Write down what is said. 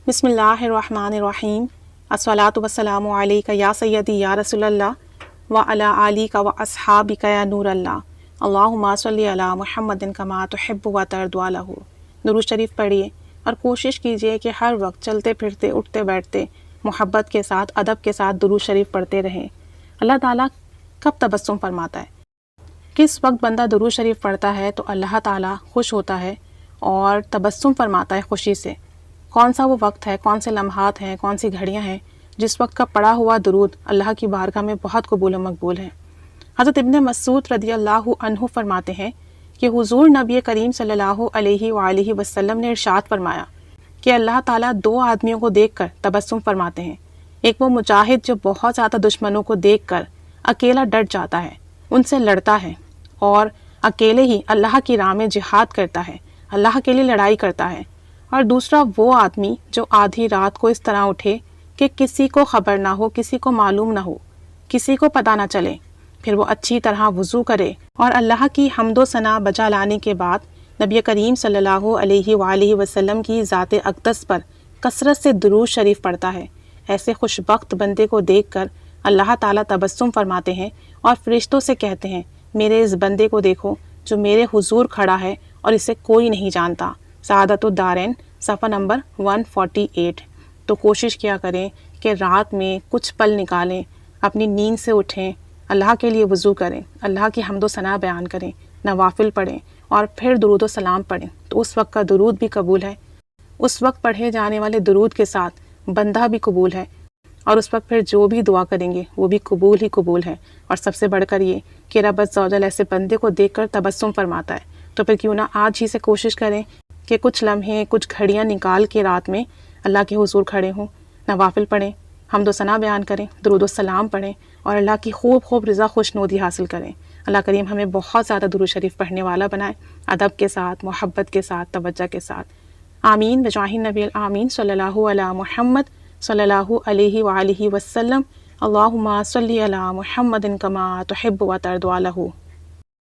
بسم اللہ الرحمن الرحیم الصلاۃ والسلام علیک یا سیدی یا رسول اللہ وعلی آلک و اصحابک یا نور اللہ اللہم صلی علی محمد کما تحب و ترضی لہ۔ درود شریف پڑھیے اور کوشش کیجیے کہ ہر وقت چلتے پھرتے اٹھتے بیٹھتے محبت کے ساتھ ادب کے ساتھ درود شریف پڑھتے رہیں۔ اللہ تعالیٰ کب تبسم فرماتا ہے؟ کس وقت بندہ درود شریف پڑھتا ہے تو اللہ تعالیٰ خوش ہوتا ہے اور تبسم فرماتا ہے خوشی سے؟ کون سا وہ وقت ہے، کون سے لمحات ہیں، کون سی گھڑیاں ہیں جس وقت کا پڑھا ہوا درود اللہ کی بارگاہ میں بہت قبول و مقبول ہے؟ حضرت ابن مسعود رضی اللہ عنہ فرماتے ہیں کہ حضور نبی کریم صلی اللہ علیہ وآلہ وسلم نے ارشاد فرمایا کہ اللہ تعالیٰ دو آدمیوں کو دیکھ کر تبسم فرماتے ہیں۔ ایک وہ مجاہد جو بہت زیادہ دشمنوں کو دیکھ کر اکیلا ڈٹ جاتا ہے، ان سے لڑتا ہے اور اکیلے ہی اللہ کی راہ میں جہاد کرتا ہے، اللہ کے لیے لڑائی کرتا ہے۔ اور دوسرا وہ آدمی جو آدھی رات کو اس طرح اٹھے کہ کسی کو خبر نہ ہو، کسی کو معلوم نہ ہو، کسی کو پتہ نہ چلے، پھر وہ اچھی طرح وضو کرے اور اللہ کی حمد و ثنا بجا لانے کے بعد نبی کریم صلی اللہ علیہ وآلہ وسلم کی ذات اقدس پر کثرت سے درود شریف پڑھتا ہے۔ ایسے خوش بخت بندے کو دیکھ کر اللہ تعالیٰ تبسم فرماتے ہیں اور فرشتوں سے کہتے ہیں، میرے اس بندے کو دیکھو جو میرے حضور کھڑا ہے اور اسے کوئی نہیں جانتا۔ سعادت الدارین صفحہ نمبر 148۔ تو کوشش کیا کریں کہ رات میں کچھ پل نکالیں، اپنی نیند سے اٹھیں، اللہ کے لیے وضو کریں، اللہ کی حمد و ثنا بیان کریں، نوافل پڑھیں اور پھر درود و سلام پڑھیں، تو اس وقت کا درود بھی قبول ہے، اس وقت پڑھے جانے والے درود کے ساتھ بندہ بھی قبول ہے، اور اس وقت پھر جو بھی دعا کریں گے وہ بھی قبول ہی قبول ہے۔ اور سب سے بڑھ کر یہ کہ رب عز و جل ایسے بندے کو دیکھ کر تبسم فرماتا ہے، تو پھر کیوں نہ آج ہی سے کوشش کریں کہ کچھ لمحے کچھ گھڑیاں نکال کے رات میں اللہ کے حضور کھڑے ہوں، نوافل پڑھیں، حمد و ثنا بیان کریں، درود و سلام پڑھیں اور اللہ کی خوب رضا خوشنودی حاصل کریں۔ اللہ کریم ہمیں بہت زیادہ درود شریف پڑھنے والا بنائے، ادب کے ساتھ، محبت کے ساتھ، توجہ کے ساتھ۔ آمین بجاہ نبی الآمین صلی اللہ علی محمد صلی اللہ علیہ وآلہ وسلم۔ اللہم صلی علی محمد کما تحب و ترضی لہ۔